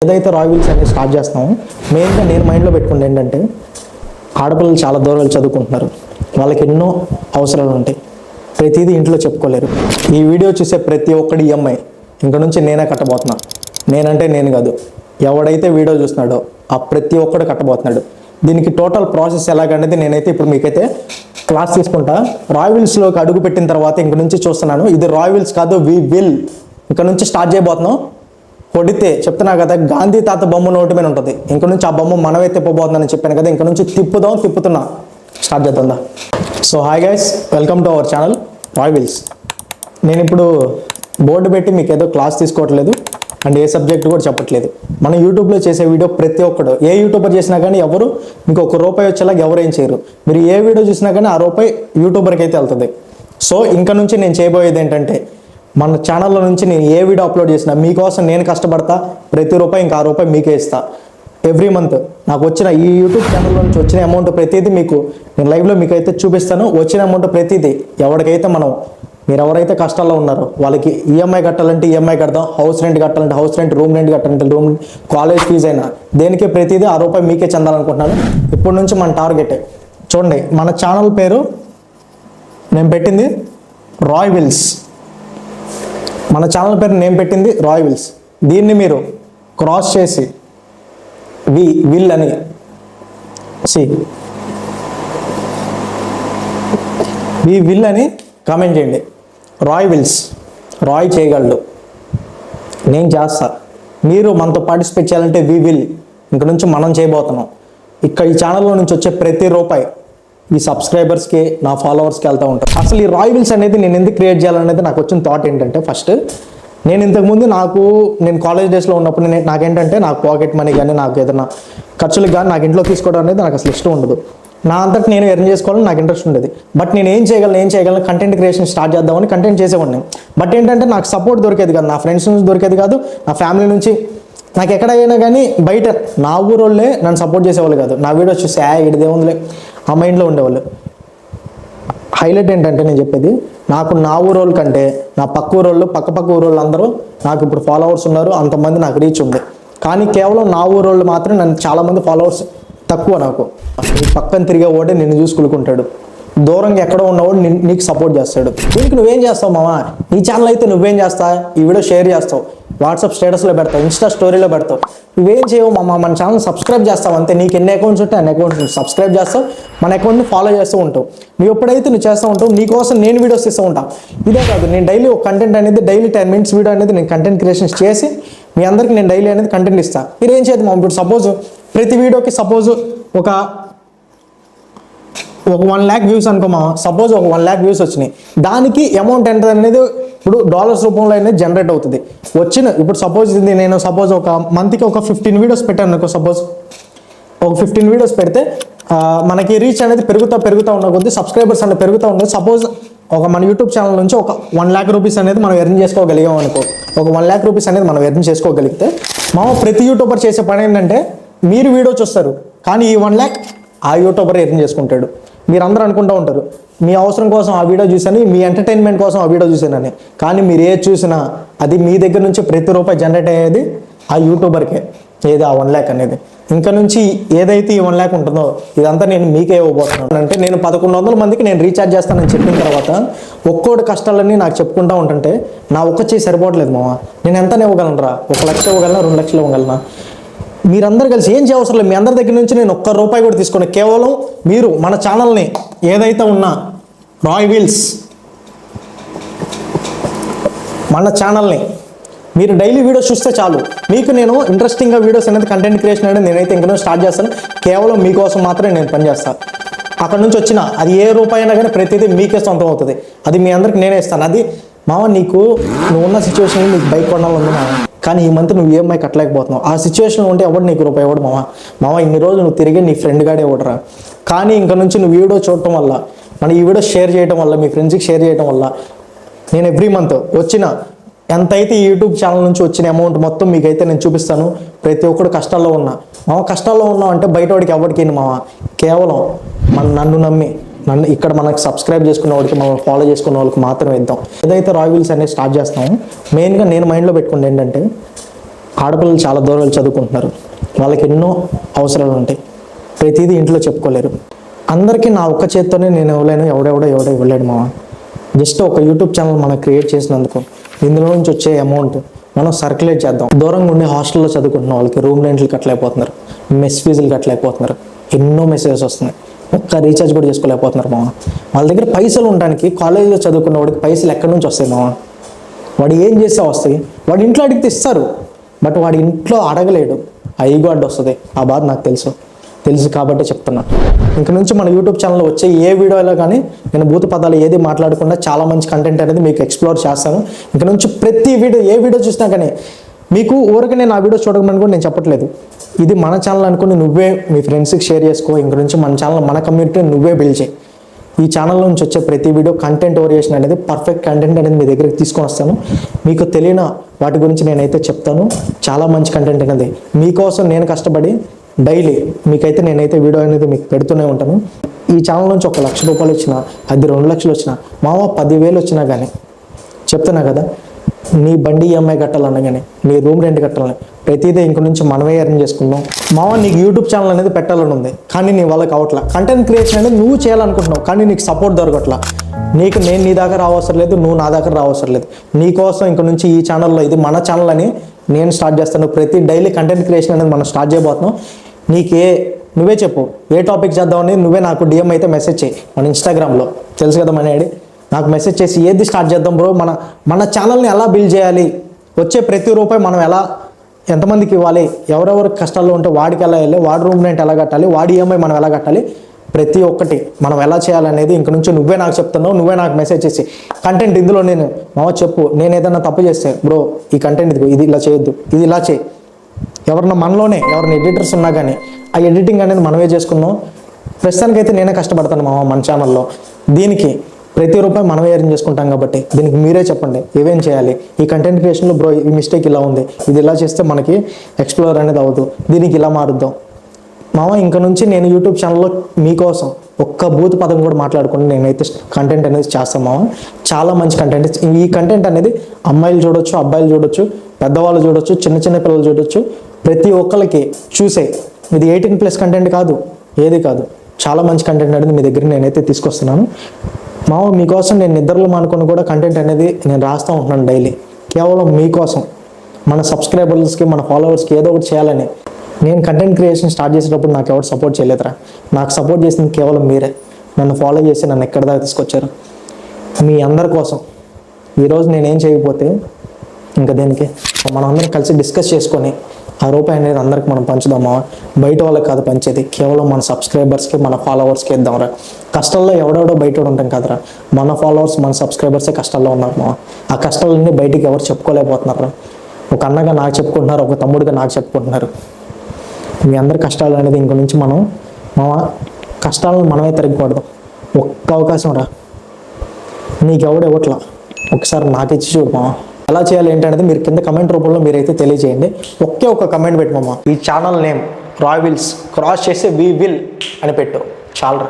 ఏదైతే royal wheels అనేది start చేస్తామో మెయిన్గా నేను మైండ్లో పెట్టుకుంటే ఏంటంటే ఆడపిల్లలు చాలా దూరాలు చదువుకుంటున్నారు, వాళ్ళకి ఎన్నో అవసరాలు ఉంటాయి, ప్రతిదీ ఇంట్లో చెప్పుకోలేరు. ఈ వీడియో చూసే ప్రతి ఒక్కడి ఈఎంఐ ఇంక నుంచి నేనే కట్టబోతున్నా. నేనంటే నేను కాదు, ఎవడైతే వీడియో చూస్తున్నాడో ఆ ప్రతి ఒక్కడు కట్టబోతున్నాడు. దీనికి టోటల్ ప్రాసెస్ ఎలాగనేది నేనైతే ఇప్పుడు మీకైతే క్లాస్ తీసుకుంటా. రాయల్ వీల్స్లోకి అడుగు పెట్టిన తర్వాత ఇంక నుంచి చూస్తున్నాను, ఇది రాయల్ వీల్స్ కాదు, వి విల్ ఇంక నుంచి స్టార్ట్ చేయబోతున్నాం. కొడితే చెప్తున్నా కదా, గాంధీ తాత బొమ్మ నోటి మీద ఉంటుంది, ఇంక నుంచి ఆ బొమ్మ మనమే తిప్పబోతుందని చెప్పాను కదా, ఇంక నుంచి తిప్పుతున్నా. స్టార్ట్ చేద్దా. So hi guys, welcome to our channel royal wheels. నేను ఇప్పుడు బోర్డు పెట్టి మీకు ఏదో క్లాస్ తీసుకోవట్లేదు అండ్ ఏ సబ్జెక్ట్ కూడా చెప్పట్లేదు. మనం యూట్యూబ్లో చేసే వీడియో ప్రతి ఒక్కడు, ఏ యూట్యూబర్ చేసినా కానీ ఎవరు మీకు ₹1 వచ్చేలాగా ఎవరేం చేయరు. మీరు ఏ వీడియో చూసినా కానీ ఆ రూపాయి యూట్యూబర్కి అయితే వెళ్తుంది. సో ఇంక నుంచి నేను చేయబోయేది ఏంటంటే, మన ఛానల్లో నుంచి నేను ఏ వీడియో అప్లోడ్ చేసినా మీకోసం నేను కష్టపడతా, ప్రతి రూపాయి ఇంకా ₹1 మీకే ఇస్తా. ఎవ్రీ మంత్ నాకు వచ్చిన ఈ యూట్యూబ్ ఛానల్లో నుంచి వచ్చిన అమౌంట్ ప్రతిదీ మీకు నేను లైవ్లో మీకు అయితే చూపిస్తాను. వచ్చిన అమౌంట్ ప్రతిదీ ఎవరికైతే మీరు ఎవరైతే కష్టాల్లో ఉన్నారో వాళ్ళకి ఈఎంఐ కట్టాలంటే ఈఎంఐ కడదాం, హౌస్ రెంట్ కట్టాలంటే హౌస్ రెంట్, రూమ్ రెంట్ కట్టాలంటే రూమ్, కాలేజ్ ఫీజు అయినా దేనికి ప్రతిదీ ₹1 మీకే చెందాలనుకుంటున్నాను. ఇప్పటి నుంచి మన టార్గెట్ చూడండి, మన ఛానల్ పేరు నేను పెట్టింది రాయల్ వీల్స్. మన ఛానల్ పేరు నేను పెట్టింది రాయల్ వీల్స్. దీన్ని మీరు క్రాస్ చేసి విల్ అని విల్ అని కామెంట్ చేయండి. రాయల్ వీల్స్, రాయ్ చేయగలడు, నేను చేస్తా. మీరు మనతో పార్టిసిపేట్ చేయాలంటే వి విల్ ఇంక నుంచి మనం చేయబోతున్నాం. ఇక్కడ ఈ ఛానల్లో నుంచి వచ్చే ప్రతి రూపాయి ఈ సబ్స్క్రైబర్స్కి, నా ఫాలోవర్స్కి వెళ్తూ ఉంటాను. అసలు ఈ రాయల్ వీల్స్ అనేది నేను ఎందుకు క్రియేట్ చేయాలనేది నాకు వచ్చిన థాట్ ఏంటంటే, ఫస్ట్ నేను ఇంతకుముందు నేను కాలేజ్ డేస్లో ఉన్నప్పుడు నాకేంటంటే నాకు పాకెట్ మనీ కానీ నాకు ఏదైనా ఖర్చులకు కానీ నాకు ఇంట్లో తీసుకోవడం అనేది నాకు అసలు ఇష్టం ఉండదు. నా అంతటి నేను ఎర్న్ చేసుకోవాలని నాకు ఇంట్రెస్ట్ ఉండేది. బట్ నేను ఏం చేయగలను కంటెంట్ క్రియేషన్ స్టార్ట్ చేద్దామని కంటెంట్ చేసేవాడిని. బట్ ఏంటంటే నాకు సపోర్ట్ దొరికేది కాదు, నా ఫ్రెండ్స్ నుంచి దొరికేది కాదు, నా ఫ్యామిలీ నుంచి. నాకు ఎక్కడైనా కానీ బయట నా ఊరోళ్ళే నన్ను సపోర్ట్ చేసేవాళ్ళు కాదు. నా వీడియోస్ చూసి ఇదేముందిలే ఆ మైండ్లో ఉండేవాళ్ళు. హైలైట్ ఏంటంటే నేను చెప్పేది, నాకు నా ఊరోళ్ళ కంటే నా పక్క ఊరోళ్ళు, పక్క ఊరోళ్ళు అందరూ నాకు ఇప్పుడు ఫాలోవర్స్ ఉన్నారు, అంతమంది నాకు రీచ్ ఉంది. కానీ కేవలం నా ఊరోళ్ళు మాత్రం నన్ను చాలామంది ఫాలోవర్స్ తక్కువ. నాకు పక్కన తిరిగే వాడే నిన్ను చూసుకుంటాడు, దూరంగా ఎక్కడో ఉన్నవాడు నీకు సపోర్ట్ చేస్తాడు. దీనికి నువ్వేం చేస్తావు మామ, నీ ఛానల్ అయితే నువ్వేం చేస్తావు, ఈ వీడియో షేర్ చేస్తావు, వాట్సాప్ స్టేటస్లో పెడతావు, ఇన్స్టా స్టోరీలో పెడతావు. నువ్వేం చేయవు మామ, మన ఛానల్ సబ్స్క్రైబ్ చేస్తావు అంతే. నీకు ఎన్ని అకౌంట్స్ ఉంటే అన్ని అకౌంట్స్ సబ్స్క్రైబ్ చేస్తావు, మన అకౌంట్ని ఫాలో చేస్తూ ఉంటావు. నువ్వు ఎప్పుడైతే నువ్వు చేస్తూ ఉంటావు, నీకోసం నేను వీడియోస్ ఇస్తూ ఉంటాను. ఇదే కాదు, నేను డైలీ ఒక కంటెంట్ అనేది డైలీ 10 minutes వీడియో అనేది నేను కంటెంట్ క్రియేషన్స్ చేసి మీ అందరికి నేను డైలీ అనేది కంటెంట్ ఇస్తాను. మీరు ఏం చేయదు మామ, ఇప్పుడు సపోజ్ ప్రతి వీడియోకి సపోజ్ ఒక 1 lakh వ్యూస్ అనుకో మామ, సపోజ్ ఒక 1 lakh వ్యూస్ వచ్చినాయి, దానికి అమౌంట్ ఎంత అనేది ఇప్పుడు డాలర్స్ రూపంలో అనేది జనరేట్ అవుతుంది. ఇప్పుడు సపోజ్ ఇది నేను ఒక మంత్కి ఒక 15 వీడియోస్ పెట్టాను అనుకో, సపోజ్ ఒక 15 వీడియోస్ పెడితే మనకి రీచ్ అనేది పెరుగుతూ ఉన్న కొద్ది, సబ్స్క్రైబర్స్ అనేది పెరుగుతూ ఉంటుంది. సపోజ్ మన యూట్యూబ్ ఛానల్ నుంచి ఒక ₹1 lakh అనేది మనం ఎర్న్ చేసుకోగలిగాం అనుకో, ఒక ₹1 lakh అనేది మనం ఎర్న్ చేసుకోగలిగితే మామ, ప్రతి యూట్యూబర్ చేసే పని ఏంటంటే, మీరు వీడియో చూస్తారు కానీ ఈ 1 lakh ఆ యూట్యూబర్ ఎర్న్ చేసుకుంటాడు. మీరు అందరూ అనుకుంటూ ఉంటారు, మీ అవసరం కోసం ఆ వీడియో చూసాను, మీ ఎంటర్టైన్మెంట్ కోసం ఆ వీడియో చూసానని. కానీ మీరు ఏది చూసినా అది మీ దగ్గర నుంచి ప్రతి రూపాయి జనరేట్ అయ్యేది ఆ యూట్యూబర్కే, ఏది ఆ 1 lakh అనేది. ఇంకా నుంచి ఏదైతే ఈ 1 lakh ఉంటుందో ఇదంతా నేను మీకే ఇవ్వబోతున్నాను. అంటే నేను 1100 మందికి నేను రీఛార్జ్ చేస్తానని చెప్పిన తర్వాత ఒక్కోటి కష్టాలన్నీ నాకు చెప్పుకుంటూ ఉంటుంటే నా ఒక్క చేయి సరిపోవట్లేదు మామ. నేను ఎంత ఇవ్వగలనరా, 1 లక్ష ఇవ్వగలనా, 2 లక్షలు ఇవ్వగలనా? మీరందరూ కలిసి ఏం చేయవసరం లేదు, మీ అందరి దగ్గర నుంచి నేను ₹1 కూడా తీసుకోండి. కేవలం మీరు మన ఛానల్ని ఏదైతే ఉన్నా రాయల్ వీల్స్ మన ఛానల్ని మీరు డైలీ వీడియోస్ చూస్తే చాలు, మీకు నేను ఇంట్రెస్టింగ్గా వీడియోస్ అనేది కంటెంట్ క్రియేషన్ అనేది నేనైతే ఇంకా స్టార్ట్ చేస్తాను. కేవలం మీకోసం మాత్రమే నేను పనిచేస్తాను. అక్కడ నుంచి వచ్చిన అది ఏ రూపాయి అయినా కానీ ప్రతిదీ మీకే సొంతం అవుతుంది. అది మీ అందరికి నేనే ఇస్తాను. అది మామ, నువ్వు ఉన్న సిచ్యువేషన్లో నీకు బైక్ కొనాలని మామ, కానీ ఈ మంత్ నువ్వు ఈఎంఐ కట్టలేకపోతున్నావు. ఆ సిచ్యువేషన్లో ఉంటే ఎవడు నీకు ₹1 ఇవ్వడు మామ. ఇన్ని రోజులు నువ్వు తిరిగి నీ ఫ్రెండ్ గాడే ఇవ్వడరా. కానీ ఇంకా నుంచి నువ్వు వీడియో చూడటం వల్ల, ఈ వీడియో షేర్ చేయడం వల్ల, మీ ఫ్రెండ్స్కి షేర్ చేయడం వల్ల నేను ఎవ్రీ మంత్ వచ్చిన ఎంతైతే ఈ యూట్యూబ్ ఛానల్ నుంచి వచ్చిన అమౌంట్ మొత్తం మీకైతే నేను చూపిస్తాను. ప్రతి ఒక్కడు కష్టాల్లో ఉన్నావు అంటే బయటవాడికి ఎవరికి మామ, కేవలం నన్ను నమ్మి ఇక్కడ మనకు సబ్స్క్రైబ్ చేసుకున్న వాడికి, మనం ఫాలో చేసుకున్న వాళ్ళకి మాత్రమే ఇద్దాం. ఏదైతే రాయల్ వీల్స్ అనేది స్టార్ట్ చేస్తామో మెయిన్గా నేను మైండ్లో పెట్టుకుంటే ఏంటంటే, ఆడపిల్లలు చాలా దూరాలు చదువుకుంటున్నారు, వాళ్ళకి ఎన్నో అవసరాలు ఉంటాయి, ప్రతిదీ ఇంట్లో చెప్పుకోలేరు. అందరికీ నా ఒక్క చేత్తోనే నేను ఇవ్వలేను, ఎవడో ఇవ్వలేడు మామ. జస్ట్ ఒక యూట్యూబ్ ఛానల్ మనం క్రియేట్ చేసినందుకు ఇందులో నుంచి వచ్చే అమౌంట్ మనం సర్క్యులేట్ చేద్దాం. దూరంగా ఉండి హాస్టల్లో చదువుకుంటున్న వాళ్ళకి రూమ్ రెంట్లు కట్టలేకపోతున్నారు, మెస్ ఫీజులు కట్టలేకపోతున్నారు, ఎన్నో మెసేజెస్ వస్తున్నాయి. ఒక్క రీఛార్జ్ కూడా చేసుకోలేకపోతున్నారు మామ. వాళ్ళ దగ్గర పైసలు ఉండడానికి కాలేజీలో చదువుకున్న వాడికి పైసలు ఎక్కడి నుంచి వస్తాయి మామ? వాడు ఏం చేస్తే వస్తాయి? వాడి ఇంట్లో అడిగితే ఇస్తారు, బట్ వాడి ఇంట్లో అడగలేడు, ఐగో అడ్డు వస్తుంది. ఆ బాధ నాకు తెలుసు కాబట్టి చెప్తున్నా. ఇంక నుంచి మన యూట్యూబ్ ఛానల్లో వచ్చే ఏ వీడియోలో కానీ నేను భూత పదాలు ఏది మాట్లాడకుండా చాలా మంచి కంటెంట్ అనేది మీకు ఎక్స్ప్లోర్ చేస్తాను. ఇంక నుంచి ప్రతి వీడియో ఏ వీడియో చూసినా కానీ మీకు ఊరికనే నా వీడియో చూడమని కూడా నేను చెప్పట్లేదు. ఇది మన ఛానల్ అనుకుని నువ్వే మీ ఫ్రెండ్స్కి షేర్ చేసుకో. ఇంక నుంచి మన ఛానల్, మన కమ్యూనిటీని నువ్వే బిల్డ్ చేయి. ఈ ఛానల్ నుంచి వచ్చే ప్రతి వీడియో కంటెంట్ ఓరియేషన్ అనేది, పర్ఫెక్ట్ కంటెంట్ అనేది మీ దగ్గరికి తీసుకొని వస్తాను. మీకు తెలియని వాటి గురించి నేనైతే చెప్తాను. చాలా మంచి కంటెంట్ అనేది మీకోసం నేను కష్టపడి డైలీ మీకైతే నేనైతే వీడియో అనేది మీకు పెడుతూనే ఉంటాను. ఈ ఛానల్ నుంచి 1 లక్ష రూపాయలు వచ్చినా, అది 2 లక్షలు వచ్చినా, మామ 10,000 వచ్చినా కానీ చెప్తున్నా కదా, నీ బండి ఈఎంఐ కట్టాలన్నా కానీ, నీ రూమ్ రెంట్ కట్టాలని, ప్రతిదీ ఇంక నుంచి మనమే ఎర్న్ చేసుకుందాం. మామ నీకు యూట్యూబ్ ఛానల్ అనేది పెట్టాలని ఉంది, కానీ నీ వాళ్ళకి అవట్లా. కంటెంట్ క్రియేషన్ అనేది నువ్వు చేయాలనుకుంటున్నావు, కానీ నీకు సపోర్ట్ దొరకట్లా. నేను నీ దగ్గర రావసరం లేదు, నువ్వు నా దగ్గర రావసరం లేదు. నీకోసం ఇంక నుంచి ఈ ఛానల్లో, ఇది మన ఛానల్ అని నేను స్టార్ట్ చేస్తాను. ప్రతి డైలీ కంటెంట్ క్రియేషన్ అనేది మనం స్టార్ట్ చేయబోతున్నాం. నువ్వే చెప్పు ఏ టాపిక్ చేద్దామని, నువ్వే నాకు డిఎం అయితే మెసేజ్ చేయి. మన ఇన్స్టాగ్రామ్లో తెలుసు కదా మన ఐడి, నాకు మెసేజ్ చేసి ఏది స్టార్ట్ చేద్దాం బ్రో, మన ఛానల్ని ఎలా బిల్డ్ చేయాలి, వచ్చే ప్రతి రూపాయి మనం ఎంతమందికి ఇవ్వాలి, ఎవరెవరు కష్టాల్లో ఉంటే వాడికి ఎలా వెళ్ళి, వాడి రూమ్ రెంట్ ఎలా కట్టాలి, వాడి ఈఎంఐ మనం ఎలా కట్టాలి, ప్రతి ఒక్కటి మనం ఎలా చేయాలనేది ఇంక నుంచి నువ్వే నాకు చెప్తున్నావు. నువ్వే నాకు మెసేజ్ చేసి కంటెంట్ ఇందులో మామ చెప్పు, నేను ఏదైనా తప్పు చేస్తే బ్రో ఈ కంటెంట్ ఇది ఇలా చేయొద్దు, ఇది ఇలా చేయి. మనలోనే ఎవరైనా ఎడిటర్స్ ఉన్నా కానీ ఆ ఎడిటింగ్ అనేది మనమే చేసుకున్నాం. ప్రస్తుతానికైతే నేనే కష్టపడతాను మామ మన ఛానల్లో. దీనికి ప్రతి రూపాయి మనమే ఎర్న్ చేసుకుంటాం కాబట్టి దీనికి మీరే చెప్పండి ఏమేం చేయాలి. ఈ కంటెంట్ క్రియేషన్లో బ్రో ఈ మిస్టేక్ ఇలా ఉంది, ఇది ఇలా చేస్తే మనకి ఎక్స్ప్లోర్ అనేది అవుతుంది, దీనికి ఇలా మారుద్దాం మామ. ఇంక నుంచి నేను యూట్యూబ్ ఛానల్లో మీకోసం ఒక్క భూత పదం కూడా మాట్లాడుకుని నేనైతే కంటెంట్ అనేది చేస్తాను మామ. చాలా మంచి కంటెంట్. ఈ కంటెంట్ అనేది అమ్మాయిలు చూడొచ్చు, అబ్బాయిలు చూడొచ్చు, పెద్దవాళ్ళు చూడొచ్చు, చిన్న పిల్లలు చూడొచ్చు, ప్రతి ఒక్కరికి చూసే. ఇది 18+ కంటెంట్ కాదు, ఏది కాదు. చాలా మంచి కంటెంట్ అనేది మీ దగ్గర నేనైతే తీసుకొస్తున్నాను మామ. మీకోసం నేను నిద్రలో మానుకొని కూడా కంటెంట్ అనేది నేను రాస్తూ ఉంటున్నాను డైలీ, కేవలం మీకోసం, మన సబ్స్క్రైబర్స్కి, మన ఫాలోవర్స్కి ఏదో ఒకటి చేయాలని. నేను కంటెంట్ క్రియేషన్ స్టార్ట్ చేసేటప్పుడు నాకు ఎవరు సపోర్ట్ చేయలేదురా, నాకు సపోర్ట్ చేసింది కేవలం మీరే. నన్ను ఫాలో చేసి నన్ను ఎక్కడి దాకా తీసుకొచ్చారు. మీ అందరి కోసం ఈరోజు నేనేం చేయకపోతే ఇంకా దేనికి, మనం అందరం కలిసి డిస్కస్ చేసుకొని ఆ రూపాయి అనేది అందరికి మనం పంచుదామా. బయట వాళ్ళకి కాదు పంచేది, కేవలం మన సబ్స్క్రైబర్స్కి, మన ఫాలోవర్స్కి ఇద్దాంరా. కష్టాల్లో ఎవడెవడో బయట ఉంటాం కదరా, మన ఫాలోవర్స్, మన సబ్స్క్రైబర్సే కష్టాల్లో ఉన్నారు మా. ఆ కష్టాలన్నీ బయటికి ఎవరు చెప్పుకోలేకపోతున్నారు. ఒక అన్నగా నాకు చెప్పుకుంటున్నారు, ఒక తమ్ముడిగా నాకు చెప్పుకుంటున్నారు. మీ అందరి కష్టాలు అనేది ఇంక నుంచి మనం కష్టాలను మనమే తిరగకూడదు. ఒక్క అవకాశం రా, నీకెవడు ఇవ్వట్లా, ఒకసారి నాకు ఇచ్చి చూడు మామ. ఎలా చేయాలి ఏంటనేది మీరు కింద కమెంట్ రూపంలో మీరైతే తెలియజేయండి. ఒక్క కమెంట్ పెట్టు మామ. ఈ ఛానల్ నేమ్ రాయ్ విల్స్ క్రాస్ చేసి వి విల్ అని పెట్టు, చాలరా.